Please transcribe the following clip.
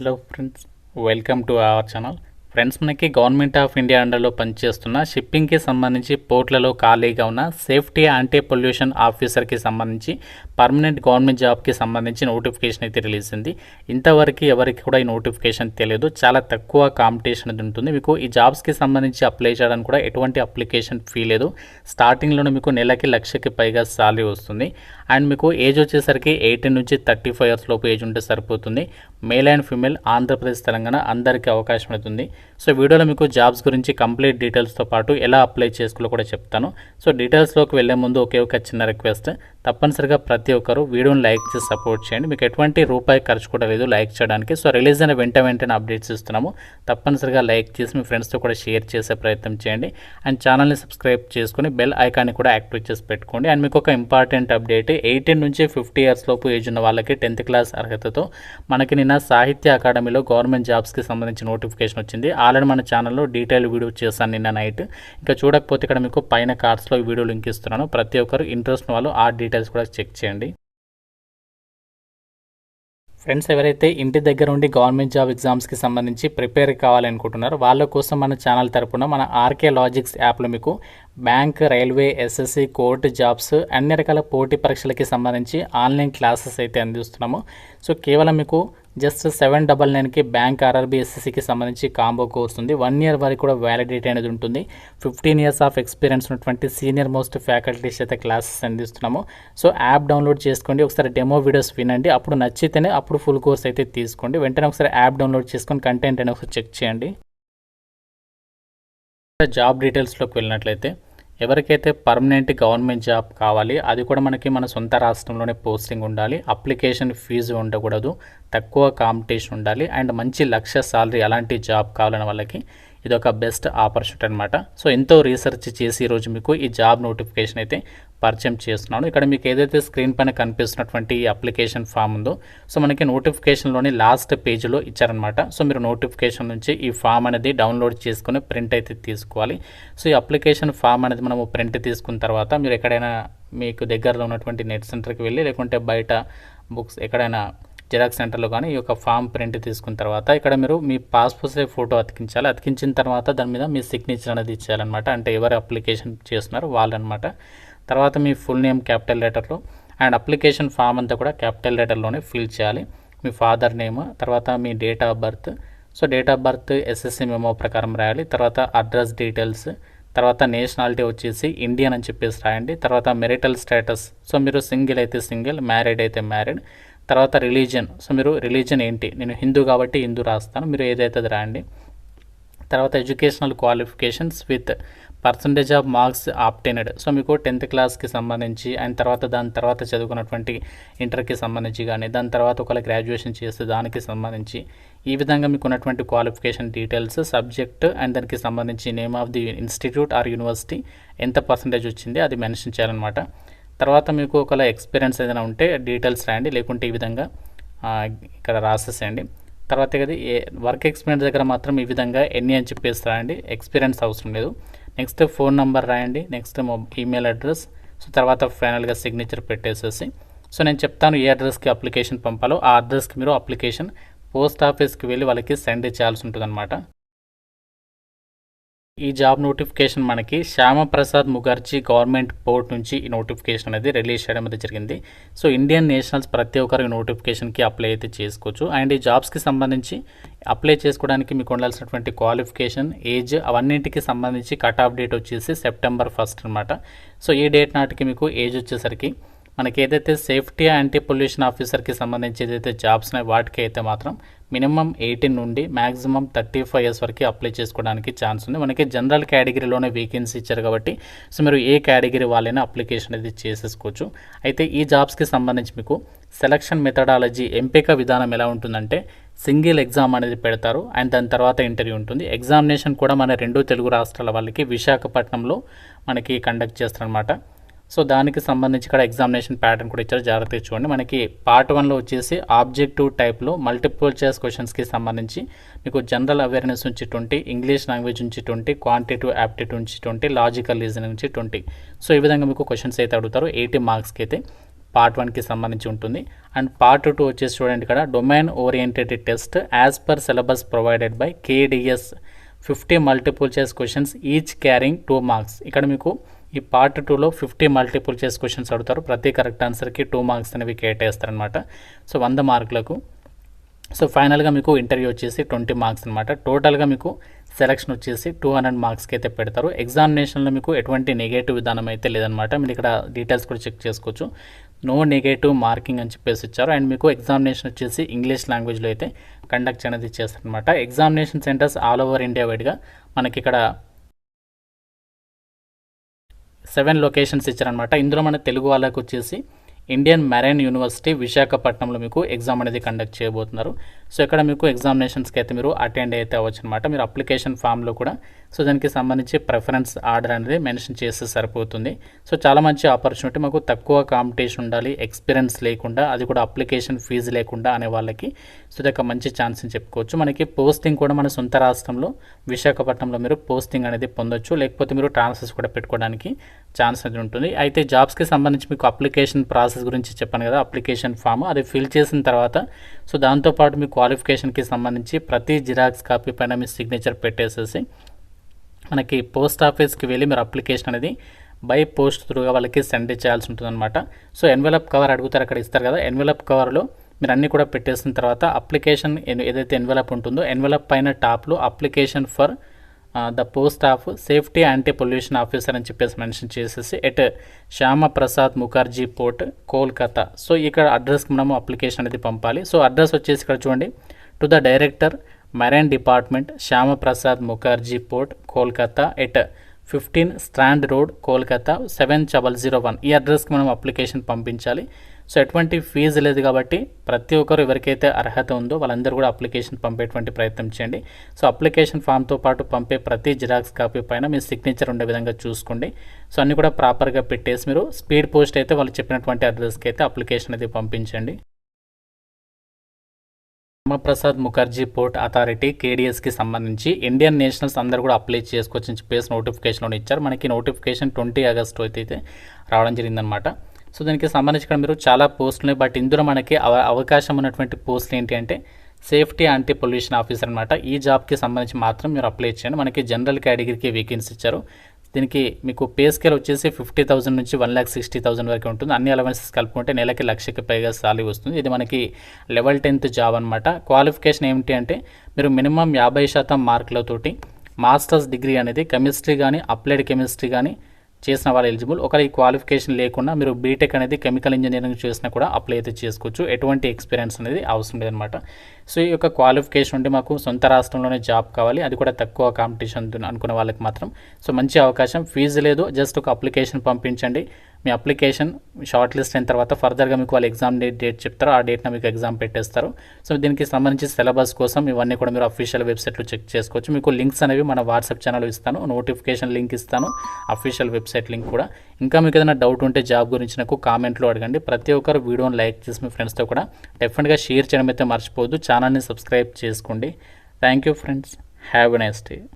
Hello friends, welcome to our channel. Friends, మనకి government of India అండర్లో పనిచేస్తున్న షిప్పింగ్కి సంబంధించి పోర్ట్లలో ఖాళీగా ఉన్న సేఫ్టీ యాంటీ పొల్యూషన్ ఆఫీసర్కి సంబంధించి పర్మనెంట్ గవర్నమెంట్ జాబ్కి సంబంధించి నోటిఫికేషన్ అయితే రిలీజ్ అయింది. ఇంతవరకు ఎవరికి కూడా ఈ నోటిఫికేషన్ తెలియదు. చాలా తక్కువ కాంపిటీషన్ అది ఉంటుంది. మీకు ఈ జాబ్స్కి సంబంధించి అప్లై చేయడానికి కూడా ఎటువంటి అప్లికేషన్ ఫీ లేదు. స్టార్టింగ్లోనే మీకు నెలకి 1,00,000కి పైగా సాలరీ వస్తుంది. అండ్ మీకు ఏజ్ వచ్చేసరికి 18 నుంచి 35 ఇయర్స్ లోపు ఏజ్ ఉంటే సరిపోతుంది. Male and female, Andhra Pradesh, Telangana అందరికీ అవకాశం అవుతుంది. సో వీడియోలో మీకు జాబ్స్ గురించి కంప్లీట్ డీటెయిల్స్తో పాటు ఎలా అప్లై చేసుకోవాలో కూడా చెప్తాను. సో డీటెయిల్స్లోకి వెళ్ళే ముందు ఒక చిన్న రిక్వెస్ట్, తప్పనిసరిగా ప్రతి ఒక్కరు వీడియోని లైక్ చేసి సపోర్ట్ చేయండి. మీకు ఎటువంటి రూపాయి ఖర్చు కూడా లేదు లైక్ చేయడానికి. సో రిలీజ్ అయిన వెంటనే అప్డేట్స్ ఇస్తున్నాము. తప్పనిసరిగా లైక్ చేసి మీ ఫ్రెండ్స్తో కూడా షేర్ చేసే ప్రయత్నం చేయండి. అండ్ ఛానల్ని సబ్స్క్రైబ్ చేసుకుని బెల్ ఐకాన్ని కూడా యాక్టివేట్ చేసి పెట్టుకోండి. అండ్ మీకు ఒక ఇంపార్టెంట్ అప్డేట్, 18 నుంచి 50 ఇయర్స్ లోపు ఏజ్ ఉన్న వాళ్ళకి 10th క్లాస్ అర్హతతో మనకి నిన్న సాహిత్య అకాడమీలో గవర్నమెంట్ జాబ్స్కి సంబంధించి నోటిఫికేషన్ వచ్చింది. ఆల్రెడీ మన ఛానల్లో డీటెయిల్ వీడియో చేశాను నిన్న నైట్. ఇంకా చూడకపోతే ఇక్కడ మీకు పైన కార్డ్స్లో వీడియో లింక్ ఇస్తున్నాను. ప్రతి ఒక్కరు ఇంట్రెస్ట్ వాళ్ళు ఆ డీటెయిల్స్ కూడా చెక్ చేయండి. ఫ్రెండ్స్, ఎవరైతే ఇంటి దగ్గర ఉండి గవర్నమెంట్ జాబ్ ఎగ్జామ్స్కి సంబంధించి ప్రిపేర్ కావాలనుకుంటున్నారో వాళ్ళ కోసం మన ఛానల్ తరపున మన ఆర్కే లాజిక్స్ యాప్లో మీకు bank, railway, SSC, court jobs అన్ని రకాల పోటీ పరీక్షలకి సంబంధించి ఆన్లైన్ క్లాసెస్ అయితే అందిస్తున్నాము. సో కేవలం మీకు జస్ట్ 799కి బ్యాంక్, ఆర్ఆర్బీ, ఎస్ఎస్సికి సంబంధించి కాంబో కోర్స్ ఉంది. 1 ఇయర్ వరకు కూడా వ్యాలిడిటీ అనేది ఉంటుంది. 15 ఇయర్స్ ఆఫ్ ఎక్స్పీరియన్స్ ఉన్నటువంటి సీనియర్ మోస్ట్ ఫ్యాకల్టీస్ అయితే క్లాసెస్ అందిస్తున్నాము. సో యాప్ డౌన్లోడ్ చేసుకోండి, ఒకసారి డెమో వీడియోస్ వినండి. అప్పుడు నచ్చితేనే అప్పుడు ఫుల్ కోర్స్ అయితే తీసుకోండి. వెంటనే ఒకసారి యాప్ డౌన్లోడ్ చేసుకొని కంటెంట్ అనేది ఒకసారి చెక్ చేయండి. జాబ్ డీటెయిల్స్లోకి వెళ్ళినట్లయితే, ఎవరికైతే పర్మనెంట్ గవర్నమెంట్ జాబ్ కావాలి, అది కూడా మనకి మన సొంత రాష్ట్రంలోనే పోస్టింగ్ ఉండాలి, అప్లికేషన్ ఫీజు ఉండకూడదు, తక్కువ కాంపిటీషన్ ఉండాలి, అండ్ మంచి లక్ష సాలరీ, అలాంటి జాబ్ కావాలని వాళ్ళకి ఇది ఒక బెస్ట్ ఆపర్చునిటీ అనమాట. సో ఎంతో రీసెర్చ్ చేసి ఈరోజు మీకు ఈ జాబ్ నోటిఫికేషన్ అయితే పరిచయం చేస్తున్నాను. ఇక్కడ మీకు ఏదైతే స్క్రీన్ పైన కనిపిస్తున్నటువంటి ఈ అప్లికేషన్ ఫామ్ ఉందో, సో మనకి నోటిఫికేషన్లోని లాస్ట్ పేజీలో ఇచ్చారనమాట. సో మీరు నోటిఫికేషన్ నుంచి ఈ ఫామ్ అనేది డౌన్లోడ్ చేసుకుని ప్రింట్ అయితే తీసుకోవాలి. సో ఈ అప్లికేషన్ ఫామ్ అనేది మనము ప్రింట్ తీసుకున్న తర్వాత మీరు ఎక్కడైనా మీకు దగ్గరలో ఉన్నటువంటి నెట్ సెంటర్కి వెళ్ళి, లేకుంటే బయట బుక్స్ ఎక్కడైనా జిరాక్స్ సెంటర్లో కానీ ఈ యొక్క ఫామ్ ప్రింట్ తీసుకున్న తర్వాత ఇక్కడ మీరు మీ పాస్పోర్ట్ సైజ్ ఫోటో అతికించాలి. అతికించిన తర్వాత దాని మీద మీ సిగ్నేచర్ అనేది ఇచ్చేయాలన్నమాట. అంటే ఎవరు అప్లికేషన్ చేస్తున్నారో వాళ్ళనమాట. తర్వాత మీ ఫుల్ నేమ్ క్యాపిటల్ లెటర్లో, అండ్ అప్లికేషన్ ఫామ్ అంతా కూడా క్యాపిటల్ లెటర్లోనే ఫిల్ చేయాలి. మీ ఫాదర్ నేమ్, తర్వాత మీ date of birth. So date of birth SSC memo ప్రకారం రాయాలి. తర్వాత అడ్రస్ డీటెయిల్స్, తర్వాత నేషనాలిటీ వచ్చేసి ఇండియన్ అని చెప్పేసి రాయండి. తర్వాత మెరిటల్ స్టేటస్, సో మీరు సింగిల్ అయితే సింగిల్, మ్యారీడ్ అయితే మ్యారీడ్. తర్వాత రిలీజియన్, సో మీరు రిలీజియన్ ఏంటి, నేను హిందూ కాబట్టి హిందూ రాస్తాను, మీరు ఏదైతే అది రాయండి. తర్వాత educational qualifications with percentage of marks obtained, so మీకు 10th క్లాస్కి సంబంధించి, అండ్ తర్వాత దాని తర్వాత చదువుకున్నటువంటి ఇంటర్కి సంబంధించి కానీ, దాని తర్వాత ఒకవేళ గ్రాడ్యుయేషన్ చేస్తే దానికి సంబంధించి, ఈ విధంగా మీకు ఉన్నటువంటి క్వాలిఫికేషన్ డీటెయిల్స్, సబ్జెక్ట్, అండ్ దానికి సంబంధించి name of the institute or university, ఎంత పర్సంటేజ్ వచ్చింది అది మెన్షన్ చేయాలన్నమాట. తర్వాత మీకు ఒకవేళ ఎక్స్పీరియన్స్ ఏదైనా ఉంటే డీటెయిల్స్ రాయండి, లేకుంటే ఈ విధంగా ఇక్కడ రాసేసేయండి. తర్వాత ఇది వర్క్ ఎక్స్పీరియన్స్ దగ్గర మాత్రం ఈ విధంగా ఎన్ని అని చెప్పేసి రాయండి, ఎక్స్పీరియన్స్ అవసరం లేదు. నెక్స్ట్ ఫోన్ నెంబర్ రాయండి, నెక్స్ట్ ఈమెయిల్ అడ్రస్. సో తర్వాత ఫైనల్గా సిగ్నేచర్ పెట్టేసేసి, సో నేను చెప్తాను ఏ అడ్రస్కి అప్లికేషన్ పంపాలో ఆ అడ్రస్కి మీరు అప్లికేషన్ పోస్ట్ ఆఫీస్కి వెళ్ళి వాళ్ళకి సెండ్ చేయాల్సి ఉంటుందన్నమాట. ఈ జాబ్ నోటిఫికేషన్ మనకి శ్యామప్రసాద్ ముఖర్జీ గవర్నమెంట్ పోర్ట్ నుంచి ఈ నోటిఫికేషన్ అనేది రిలీజ్ చేయడం అనేది జరిగింది. సో ఇండియన్ నేషనల్స్ ప్రతి ఒక్కరు ఈ నోటిఫికేషన్కి అప్లై అయితే చేసుకోవచ్చు. అండ్ ఈ జాబ్స్కి సంబంధించి అప్లై చేసుకోవడానికి మీకు ఉండాల్సినటువంటి క్వాలిఫికేషన్, ఏజ్, అవన్నింటికి సంబంధించి కట్ ఆఫ్ డేట్ వచ్చేసి September 1 అనమాట. సో ఈ డేట్ నాటికి మీకు ఏజ్ వచ్చేసరికి మనకి ఏదైతే సేఫ్టీ యాంటీ పొల్యూషన్ ఆఫీసర్కి సంబంధించి ఏదైతే జాబ్స్ ఉన్నాయి వాటికి అయితే మాత్రం మినిమం 18 నుండి మ్యాక్సిమం 35 ఇయర్స్ వరకు అప్లై చేసుకోవడానికి ఛాన్స్ ఉంది. మనకి జనరల్ కేటగిరీలోనే వేకెన్సీ ఇచ్చారు కాబట్టి సో మీరు ఏ కేటగిరీ వాళ్ళైనా అప్లికేషన్ అనేది చేసేసుకోవచ్చు. అయితే ఈ జాబ్స్కి సంబంధించి మీకు సెలక్షన్ మెథడాలజీ, ఎంపిక విధానం ఎలా ఉంటుందంటే సింగిల్ ఎగ్జామ్ అనేది పెడతారు, అండ్ దాని తర్వాత ఇంటర్వ్యూ ఉంటుంది. ఎగ్జామినేషన్ కూడా మన 2 తెలుగు రాష్ట్రాల వాళ్ళకి విశాఖపట్నంలో మనకి కండక్ట్ చేస్తారనమాట. సో దానికి సంబంధించి ఇక్కడ ఎగ్జామినేషన్ ప్యాటర్న్ కూడా ఇచ్చారు, జాగ్రత్తగా చూడండి. మనకి పార్ట్ 1లో వచ్చేసి ఆబ్జెక్టివ్ టైప్లో మల్టిపుల్ చాయిస్ క్వశ్చన్స్కి సంబంధించి మీకు జనరల్ అవేర్నెస్ నుంచి 20, ఇంగ్లీష్ లాంగ్వేజ్ నుంచి 20, క్వాంటిటివ్ యాప్టిట్యూడ్ నుంచి 20, లాజికల్ రీజనింగ్ నుంచి 20. సో ఈ విధంగా మీకు క్వశ్చన్స్ అయితే అడుగుతారు 80 మార్క్స్కి అయితే. పార్ట్ 1కి సంబంధించి ఉంటుంది. అండ్ పార్ట్ 2 వచ్చేసి చూడండి, ఇక్కడ domain oriented test as per syllabus provided by KDS 50 multiple choice questions each carrying 2 marks. ఇక్కడ మీకు ఈ పార్ట్ 2లో 50 మల్టిపుల్ చాయిస్ క్వశ్చన్స్ అడుగుతారు. ప్రతి కరెక్ట్ ఆన్సర్కి 2 మార్క్స్ అనేవి కేటాయిస్తారనమాట. సో 100 మార్కులకు. సో ఫైనల్గా మీకు ఇంటర్వ్యూ వచ్చేసి 20 మార్క్స్ అనమాట. టోటల్గా మీకు సెలక్షన్ వచ్చేసి 200 మార్క్స్కి అయితే పెడతారు. ఎగ్జామినేషన్లో మీకు ఎటువంటి నెగటివ్ విధానం అయితే లేదనమాట. మీరు ఇక్కడ డీటెయిల్స్ కూడా చెక్ చేసుకోవచ్చు. నో నెగటివ్ మార్కింగ్ అని చెప్పేసి ఇచ్చారు. అండ్ మీకు ఎగ్జామినేషన్ వచ్చేసి ఇంగ్లీష్ లాంగ్వేజ్లో అయితే కండక్ట్ అనేది చేస్తారనమాట. Examination centres all over India వైడ్గా మనకి ఇక్కడ 7 లొకేషన్స్ ఇచ్చారనమాట. ఇందులో మన తెలుగు వాళ్ళకు వచ్చేసి ఇండియన్ మెరైన్ యూనివర్సిటీ విశాఖపట్నంలో మీకు ఎగ్జామ్ అనేది కండక్ట్ చేయబోతున్నారు. సో ఇక్కడ మీకు ఎగ్జామినేషన్స్కి అయితే మీరు అటెండ్ అయితే అవ్వచ్చు అనమాట. మీరు అప్లికేషన్ ఫామ్లో కూడా సో దానికి సంబంధించి ప్రిఫరెన్స్ ఆర్డర్ అనేది మెన్షన్ చేస్తే సరిపోతుంది. సో చాలా మంచి ఆపర్చునిటీ. మాకు తక్కువ కాంపిటీషన్ ఉండాలి, ఎక్స్పీరియన్స్ లేకుండా, అది కూడా అప్లికేషన్ ఫీజు లేకుండా అనే వాళ్ళకి సో ఇది ఒక మంచి ఛాన్స్ అని చెప్పుకోవచ్చు. మనకి పోస్టింగ్ కూడా మన సొంత రాష్ట్రంలో విశాఖపట్నంలో మీరు పోస్టింగ్ అనేది పొందొచ్చు. లేకపోతే మీరు ట్రాన్స్ఫర్స్ కూడా పెట్టుకోవడానికి ఛాన్స్ అనేది ఉంటుంది. అయితే జాబ్స్కి సంబంధించి మీకు అప్లికేషన్ ప్రాసెస్ గురించి చెప్పాను కదా, అప్లికేషన్ ఫామ్ అది ఫిల్ చేసిన తర్వాత సో దాంతోపాటు మీ క్వాలిఫికేషన్కి సంబంధించి ప్రతి జిరాక్స్ కాపీ పైన మీ సిగ్నేచర్ పెట్టేసేసి మనకి పోస్ట్ ఆఫీస్కి వెళ్ళి మీరు అప్లికేషన్ అనేది బై పోస్ట్ త్రూగా వాళ్ళకి సెండ్ చేయాల్సి ఉంటుందన్నమాట. సో ఎన్వెలప్ కవర్ అడుగుతారు, అక్కడ ఇస్తారు కదా, ఎన్వెలప్ కవర్లో మీరు అన్నీ కూడా పెట్టేసిన తర్వాత అప్లికేషన్ ఏదైతే ఎన్వెలప్ ఉంటుందో ఎన్వెలప్ పైన టాప్లో application for the post of safety anti pollution officer అని చెప్పేసి మెన్షన్ చేసేసి at Shyamaprasad Mukherjee Port Kolkata. So ఇక్కడ అడ్రస్కి మనము అప్లికేషన్ అనేది పంపాలి. సో అడ్రస్ వచ్చేసి ఇక్కడ చూడండి, to the director marine department Shyamaprasad Mukherjee Port Kolkata at 15 Strand Road Kolkata 7001. ఈ అడ్రస్కి మనం అప్లికేషన్ పంపించాలి. సో ఎటువంటి ఫీజు లేదు కాబట్టి ప్రతి ఒక్కరు ఎవరికైతే అర్హత ఉందో వాళ్ళందరూ కూడా అప్లికేషన్ పంపేటువంటి ప్రయత్నం చేయండి. సో అప్లికేషన్ ఫామ్తో పాటు పంపే ప్రతి జిరాక్స్ కాపీ పైన మీ సిగ్నేచర్ ఉండే విధంగా చూసుకోండి. సో అన్నీ కూడా ప్రాపర్గా పెట్టేసి మీరు స్పీడ్ పోస్ట్ అయితే వాళ్ళు చెప్పినటువంటి అడ్రస్కి అయితే అప్లికేషన్ అయితే పంపించండి. శ్యామప్రసాద్ ముఖర్జీ పోర్ట్ అథారిటీ KDSకి సంబంధించి ఇండియన్ నేషనల్స్ అందరూ కూడా అప్లై చేసుకోవచ్చు అని చెప్పేసి నోటిఫికేషన్లో ఇచ్చారు. మనకి నోటిఫికేషన్ 20 ఆగస్టు అయితే రావడం జరిగిందనమాట. సో దీనికి సంబంధించి ఇక్కడ మీరు చాలా పోస్టులు ఉన్నాయి. బట్ ఇందులో మనకి అవకాశం ఉన్నటువంటి పోస్టులు ఏంటి అంటే సేఫ్టీ యాంటీ పొల్యూషన్ ఆఫీసర్ అనమాట. ఈ జాబ్కి సంబంధించి మాత్రం మీరు అప్లై చేయండి. మనకి జనరల్ కేటగిరీకి వేకెన్సీ ఇచ్చారు. దీనికి మీకు పే స్కేల్ వచ్చేసి 50,000 నుంచి 1,60,000 వరకు ఉంటుంది. అన్ని అలవెన్సెస్ కలుపుకుంటే నెలకి 1,00,000కి పైగా సాలరీ వస్తుంది. ఇది మనకి లెవెల్ 10th జాబ్ అనమాట. క్వాలిఫికేషన్ ఏమిటి అంటే మీరు మినిమం 50% మార్కులతోటి మాస్టర్స్ డిగ్రీ అనేది కెమిస్ట్రీ కానీ అప్లైడ్ కెమిస్ట్రీ కానీ చేసిన వాళ్ళు ఎలిజిబుల్. ఒకవేళ ఈ క్వాలిఫికేషన్ లేకుండా మీరు బీటెక్ అనేది కెమికల్ ఇంజనీరింగ్ చేసినా కూడా అప్లై అయితే చేసుకోవచ్చు. ఎటువంటి ఎక్స్పీరియన్స్ అనేది అవసరం లేదనమాట. సో ఈ యొక్క క్వాలిఫికేషన్ ఉంటే మాకు సొంత రాష్ట్రంలోనే జాబ్ కావాలి, అది కూడా తక్కువ కాంపిటీషన్ అనుకునే వాళ్ళకి మాత్రం సో మంచి అవకాశం. ఫీజు లేదు, జస్ట్ ఒక అప్లికేషన్ పంపించండి. మీ అప్లికేషన్ షార్ట్ లిస్ట్ అయిన తర్వాత ఫర్దర్గా మీకు వాళ్ళు ఎగ్జామ్ డేట్ చెప్తారు, ఆ డేట్న మీకు ఎగ్జామ్ పెట్టేస్తారు. సో దీనికి సంబంధించి సిలబస్ కోసం ఇవన్నీ కూడా మీరు అఫీషియల్ వెబ్సైట్లో చెక్ చేసుకోవచ్చు. మీకు లింక్స్ అనేవి మన వాట్సాప్ ఛానల్ ఇస్తాను, నోటిఫికేషన్ లింక్ ఇస్తాను, అఫీషియల్ వెబ్సైట్ లింక్ కూడా. ఇంకా మీకు ఏదైనా డౌట్ ఉంటే జాబ్ గురించి నాకు కామెంట్లో అడగండి. ప్రతి ఒక్కరు వీడియోని లైక్ చేసి మీ ఫ్రెండ్స్తో కూడా డెఫినెట్గా షేర్ చేయడం అయితే మర్చిపోవద్దు. ఛానల్ని సబ్స్క్రైబ్ చేసుకోండి. Thank you friends, have a nice day.